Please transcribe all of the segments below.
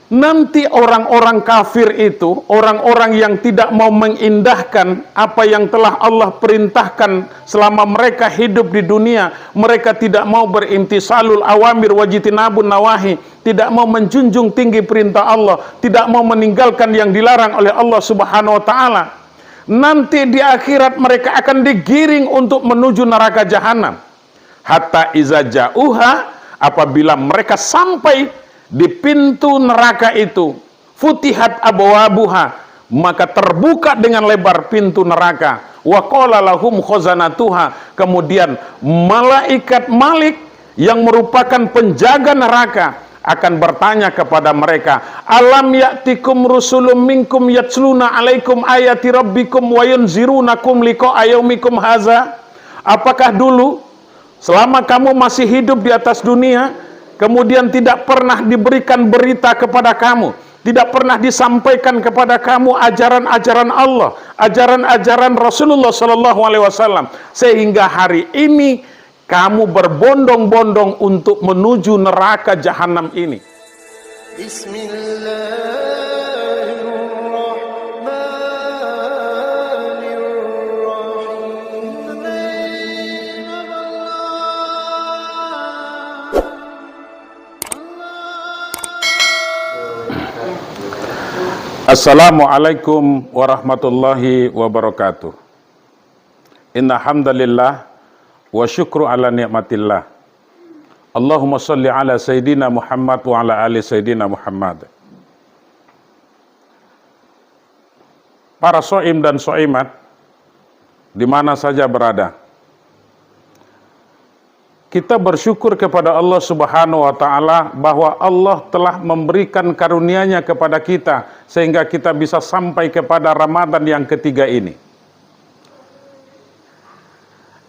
Nanti orang-orang kafir itu, orang-orang yang tidak mau mengindahkan apa yang telah Allah perintahkan selama mereka hidup di dunia, mereka tidak mau berintisalul awamir wajitinabun nawahi, tidak mau menjunjung tinggi perintah Allah, tidak mau meninggalkan yang dilarang oleh Allah Subhanahu wa taala. Nanti di akhirat mereka akan digiring untuk menuju neraka jahanam. Hatta iza ja'uha, apabila mereka sampai di pintu neraka itu, futihat abwabuha, maka terbuka dengan lebar pintu neraka. Wa qala lahum khazanatuha, kemudian malaikat Malik yang merupakan penjaga neraka akan bertanya kepada mereka, alam ya'tikum rusulun minkum yatsluna alaikum ayati rabbikum wa yunzirunakum liqa'a yaumikum haza. Apakah dulu selama kamu masih hidup di atas dunia, kemudian tidak pernah diberikan berita kepada kamu, tidak pernah disampaikan kepada kamu ajaran-ajaran Allah, ajaran-ajaran Rasulullah Sallallahu Alaihi Wasallam, sehingga hari ini kamu berbondong-bondong untuk menuju neraka jahanam ini. Assalamualaikum warahmatullahi wabarakatuh. Inna hamdalillah wa syukru ala ni'matillah. Allahumma salli ala Sayyidina Muhammad wa ala ali Sayyidina Muhammad. Para so'im dan so'imat di mana saja berada, kita bersyukur kepada Allah Subhanahu wa taala bahwa Allah telah memberikan karunia-Nya kepada kita sehingga kita bisa sampai kepada Ramadan yang ketiga ini.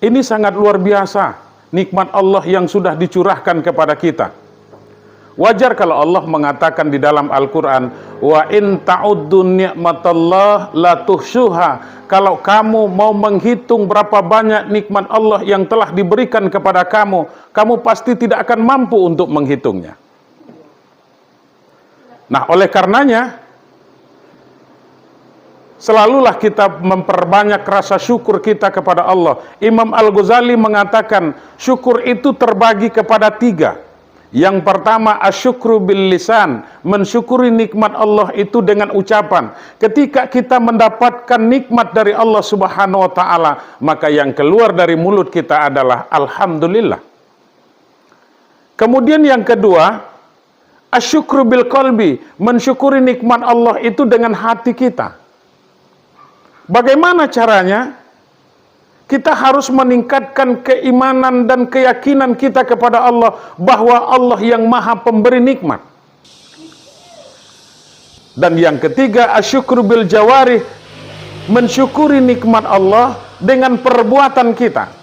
Ini sangat luar biasa nikmat Allah yang sudah dicurahkan kepada kita. Wajar kalau Allah mengatakan di dalam Al-Quran, wa in ta'uddu ni'matallah la tuhsuha. Kalau kamu mau menghitung berapa banyak nikmat Allah yang telah diberikan kepada kamu, kamu pasti tidak akan mampu untuk menghitungnya. Nah, oleh karenanya, selalulah kita memperbanyak rasa syukur kita kepada Allah. Imam Al-Ghazali mengatakan, syukur itu terbagi kepada tiga. Yang pertama, asyukru bil lisan, mensyukuri nikmat Allah itu dengan ucapan. Ketika kita mendapatkan nikmat dari Allah Subhanahu wa taala, maka yang keluar dari mulut kita adalah alhamdulillah. Kemudian yang kedua, asyukru bil qalbi, mensyukuri nikmat Allah itu dengan hati kita. Bagaimana caranya? Kita harus meningkatkan keimanan dan keyakinan kita kepada Allah bahwa Allah yang maha pemberi nikmat. Dan yang ketiga, asyukru bil jawarih, mensyukuri nikmat Allah dengan perbuatan kita.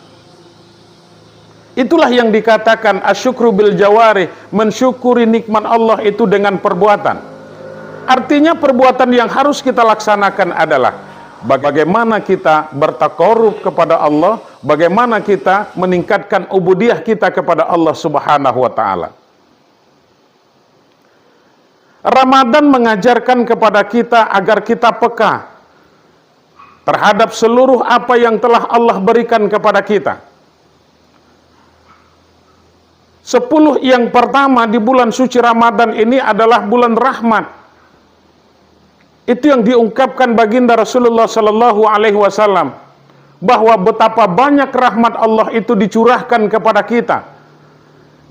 Itulah yang dikatakan asyukru bil jawarih, mensyukuri nikmat Allah itu dengan perbuatan. Artinya perbuatan yang harus kita laksanakan adalah bagaimana kita bertakarub kepada Allah, bagaimana kita meningkatkan ubudiyah kita kepada Allah Subhanahu wa taala. Ramadan mengajarkan kepada kita agar kita peka terhadap seluruh apa yang telah Allah berikan kepada kita. 10 yang pertama di bulan suci Ramadan ini adalah bulan rahmat. Itu yang diungkapkan baginda Rasulullah Sallallahu Alaihi Wasallam, bahwa betapa banyak rahmat Allah itu dicurahkan kepada kita.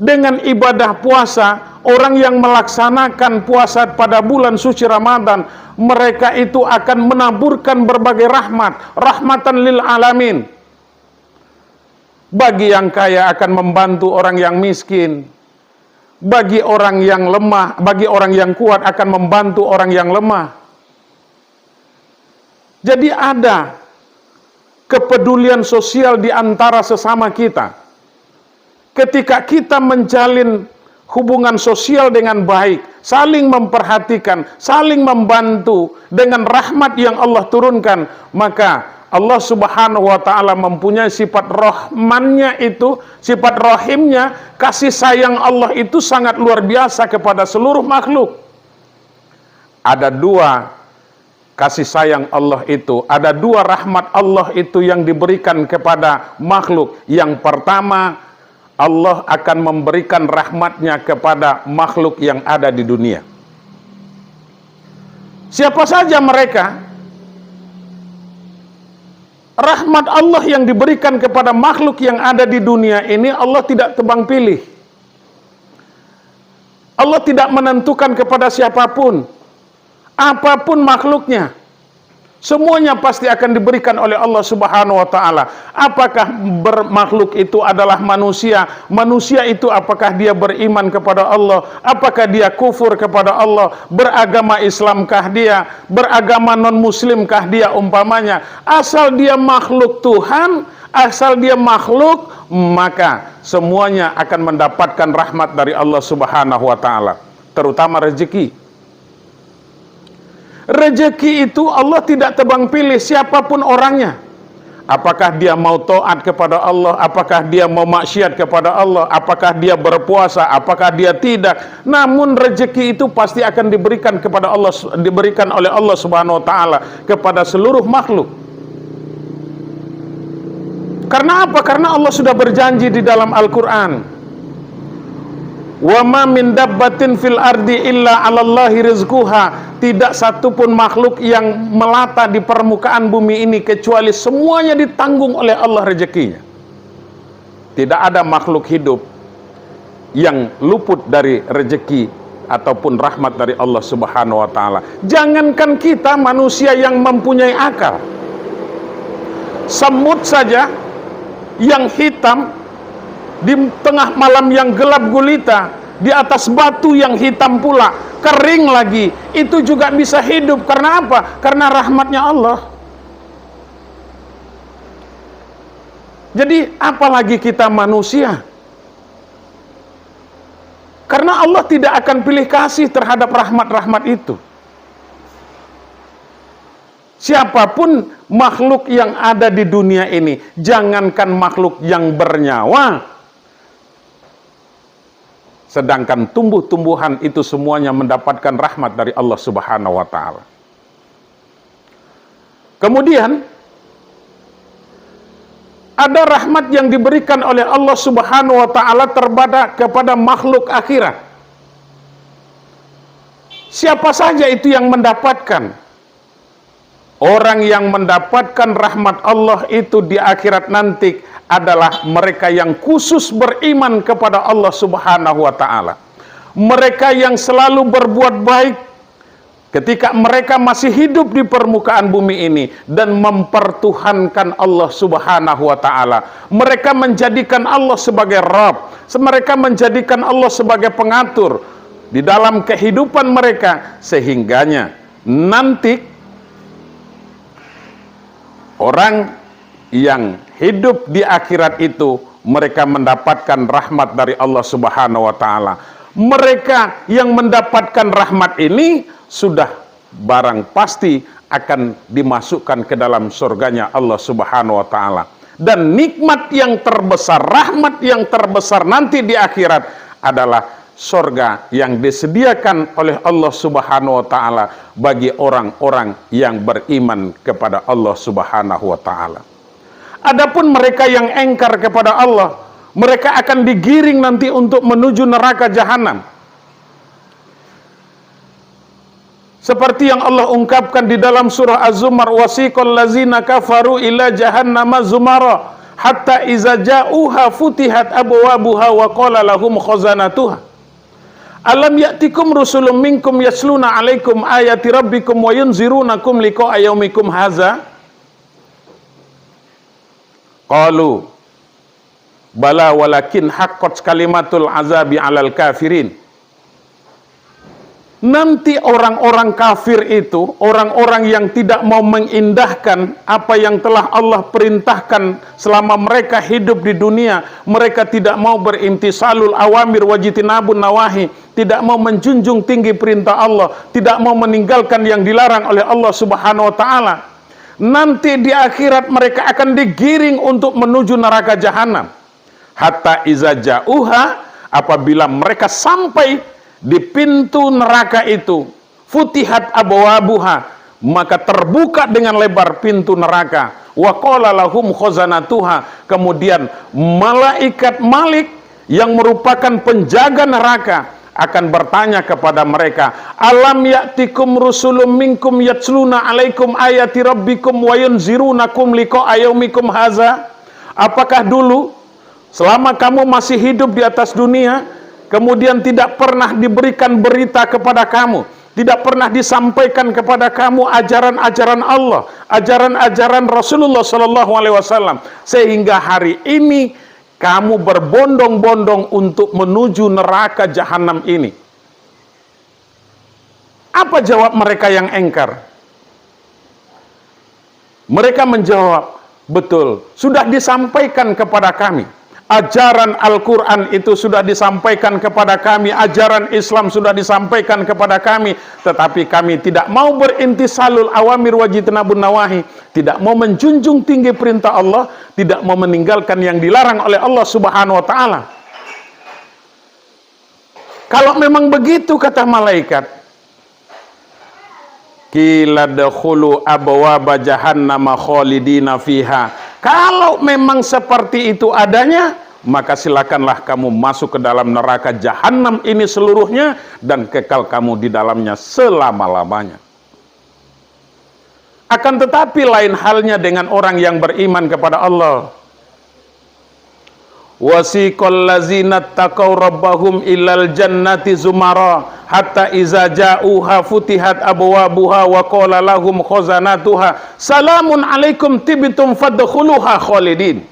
Dengan ibadah puasa, orang yang melaksanakan puasa pada bulan suci Ramadan, mereka itu akan menaburkan berbagai rahmat, rahmatan lil alamin. Bagi yang kaya akan membantu orang yang miskin, bagi orang yang lemah, bagi orang yang kuat akan membantu orang yang lemah. Jadi ada kepedulian sosial di antara sesama kita. Ketika kita menjalin hubungan sosial dengan baik, saling memperhatikan, saling membantu dengan rahmat yang Allah turunkan, maka Allah Subhanahu wa taala mempunyai sifat rahmannya itu, sifat rahimnya, kasih sayang Allah itu sangat luar biasa kepada seluruh makhluk. Ada dua kasih sayang Allah itu, ada dua rahmat Allah itu yang diberikan kepada makhluk. Yang pertama, Allah akan memberikan rahmatnya kepada makhluk yang ada di dunia. Siapa saja mereka, rahmat Allah yang diberikan kepada makhluk yang ada di dunia ini, Allah tidak tebang pilih. Allah tidak menentukan kepada siapapun, apapun makhluknya, semuanya pasti akan diberikan oleh Allah Subhanahu wa ta'ala. Apakah bermakhluk itu adalah manusia? Manusia itu apakah dia beriman kepada Allah? Apakah dia kufur kepada Allah? Beragama Islamkah dia? Beragama non-muslimkah dia umpamanya? Asal dia makhluk Tuhan, asal dia makhluk, maka semuanya akan mendapatkan rahmat dari Allah Subhanahu wa ta'ala, terutama rezeki. Rezeki itu Allah tidak tebang pilih siapapun orangnya. Apakah dia mau taat kepada Allah, apakah dia mau maksiat kepada Allah, apakah dia berpuasa, apakah dia tidak. Namun rezeki itu pasti akan diberikan kepada Allah, diberikan oleh Allah Subhanahu wa ta'ala kepada seluruh makhluk. Karena apa? Karena Allah sudah berjanji di dalam Al-Quran, wa ma min dabbatin fil ardi illa 'alallahi rizquha. Tidak satupun makhluk yang melata di permukaan bumi ini kecuali semuanya ditanggung oleh Allah rezekinya. Tidak ada makhluk hidup yang luput dari rezeki ataupun rahmat dari Allah Subhanahu wa ta'ala. Jangankan kita manusia yang mempunyai akal, semut saja yang hitam di tengah malam yang gelap gulita, di atas batu yang hitam pula, kering lagi, itu juga bisa hidup. Karena apa? Karena rahmatnya Allah. Jadi apalagi kita manusia? Karena Allah tidak akan pilih kasih terhadap rahmat-rahmat itu. Siapapun makhluk yang ada di dunia ini, jangankan makhluk yang bernyawa, sedangkan tumbuh-tumbuhan itu semuanya mendapatkan rahmat dari Allah Subhanahu wa ta'ala. Kemudian ada rahmat yang diberikan oleh Allah Subhanahu wa ta'ala kepada makhluk akhirat. Siapa saja itu yang mendapatkan? Orang yang mendapatkan rahmat Allah itu di akhirat nanti adalah mereka yang khusus beriman kepada Allah Subhanahu wa ta'ala. Mereka yang selalu berbuat baik ketika mereka masih hidup di permukaan bumi ini dan mempertuhankan Allah Subhanahu wa ta'ala. Mereka menjadikan Allah sebagai Rabb, mereka menjadikan Allah sebagai pengatur di dalam kehidupan mereka, sehingganya nanti orang yang hidup di akhirat itu mereka mendapatkan rahmat dari Allah Subhanahu wa ta'ala. Mereka yang mendapatkan rahmat ini sudah barang pasti akan dimasukkan ke dalam surganya Allah Subhanahu wa ta'ala. Dan nikmat yang terbesar, rahmat yang terbesar nanti di akhirat adalah surga yang disediakan oleh Allah Subhanahu wa ta'ala bagi orang-orang yang beriman kepada Allah Subhanahu wa ta'ala. Adapun mereka yang engkar kepada Allah, mereka akan digiring nanti untuk menuju neraka jahanam. Seperti yang Allah ungkapkan di dalam surah Az-Zumar, wasiqal ladzina kafaru ila jahannama zumara hatta iza ja'uha futihat abwabuha wa qala lahum khazanatuha alam ya'tikum rusulun minkum yasluna 'alaikum ayati rabbikum wa yunzirunakum liqa'a yaumikum hadza qalu bala walakin haqqat kalimatul azabi 'alal kafirin. Nanti orang-orang kafir itu, orang-orang yang tidak mau mengindahkan apa yang telah Allah perintahkan selama mereka hidup di dunia, mereka tidak mau berimtisalul awamir wajitinabun nawahi, tidak mau menjunjung tinggi perintah Allah, tidak mau meninggalkan yang dilarang oleh Allah Subhanahu wa ta'ala. Nanti di akhirat mereka akan digiring untuk menuju neraka jahanam. Hatta iza ja'uha, apabila mereka sampai di pintu neraka itu, Futihat abwabuha, maka terbuka dengan lebar pintu neraka. Wa qala lahum khazanatuha, kemudian malaikat Malik yang merupakan penjaga neraka akan bertanya kepada mereka, alam ya'tikum rusulun minkum yatsluna alaikum ayati rabbikum wa yunzirunakum liqa'a yaumikum haza. Apakah dulu selama kamu masih hidup di atas dunia, kemudian tidak pernah diberikan berita kepada kamu, tidak pernah disampaikan kepada kamu ajaran-ajaran Allah, ajaran-ajaran Rasulullah SAW, sehingga hari ini kamu berbondong-bondong untuk menuju neraka jahanam ini? Apa jawab mereka yang engkar? Mereka menjawab, betul, sudah disampaikan kepada kami. Ajaran Al-Quran itu sudah disampaikan kepada kami, ajaran Islam sudah disampaikan kepada kami, tetapi kami tidak mau berintisalul awamir wajitnabun nawahi, tidak mau menjunjung tinggi perintah Allah, tidak mau meninggalkan yang dilarang oleh Allah Subhanahu wa ta'ala. Kalau memang begitu, kata malaikat, qila dakhulu abwaaba jahannama khalidina fiha. Kalau memang seperti itu adanya, maka silakanlah kamu masuk ke dalam neraka jahanam ini seluruhnya dan kekal kamu di dalamnya selama-lamanya. Akan tetapi lain halnya dengan orang yang beriman kepada Allah. Wasiqal ladzina taqaw rabbahum ilal jannati zumara hatta iza ja'uha futihat abwabuha wa qala lahum khazanatuha salamun alaikum tibtum fadkhuluha khalidin.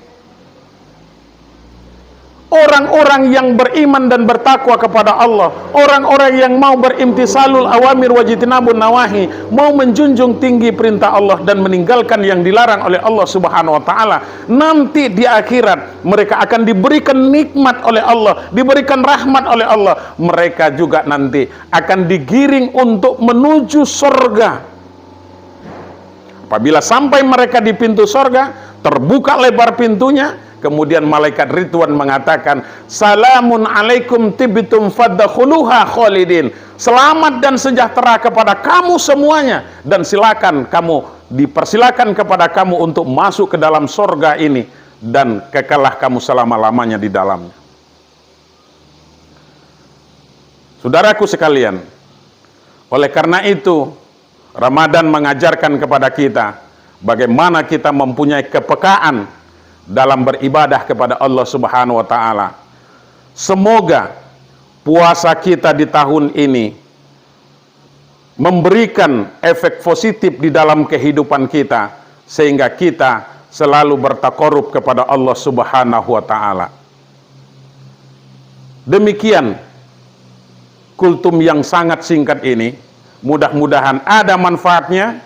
Orang-orang yang beriman dan bertakwa kepada Allah, orang-orang yang mau berimtisalul awamir wajitnabun nawahi, mau menjunjung tinggi perintah Allah dan meninggalkan yang dilarang oleh Allah Subhanahu wa ta'ala, nanti di akhirat mereka akan diberikan nikmat oleh Allah, diberikan rahmat oleh Allah. Mereka juga nanti akan digiring untuk menuju surga. Apabila sampai mereka di pintu surga, terbuka lebar pintunya, kemudian malaikat Ridwan mengatakan, salamun alaikum tibtum fadkhuluha khalidin. Selamat dan sejahtera kepada kamu semuanya, dan silakan kamu, dipersilakan kepada kamu untuk masuk ke dalam surga ini, dan kekallah kamu selama-lamanya di dalamnya. Saudaraku sekalian, oleh karena itu Ramadan mengajarkan kepada kita bagaimana kita mempunyai kepekaan dalam beribadah kepada Allah Subhanahu wa ta'ala. Semoga puasa kita di tahun ini memberikan efek positif di dalam kehidupan kita, sehingga kita selalu bertaqarrub kepada Allah Subhanahu wa ta'ala. Demikian kultum yang sangat singkat ini, mudah-mudahan ada manfaatnya.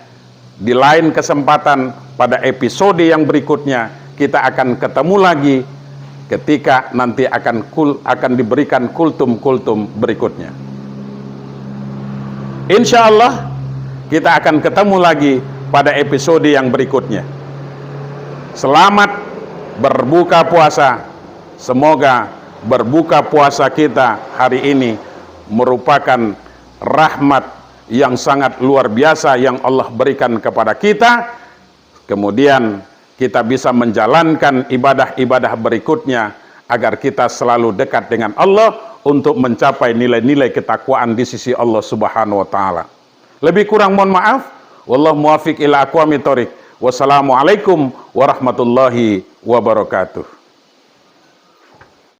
Di lain kesempatan pada episode yang berikutnya kita akan ketemu lagi ketika nanti akan diberikan kultum-kultum berikutnya. Insya Allah kita akan ketemu lagi pada episode yang berikutnya. Selamat berbuka puasa. Semoga berbuka puasa kita hari ini merupakan rahmat yang sangat luar biasa yang Allah berikan kepada kita. Kemudian kita bisa menjalankan ibadah-ibadah berikutnya agar kita selalu dekat dengan Allah untuk mencapai nilai-nilai ketakwaan di sisi Allah Subhanahu wa ta'ala. Lebih kurang mohon maaf. Wallahu muwaffiq ila aqwamit thoriq. Wassalamualaikum warahmatullahi wabarakatuh.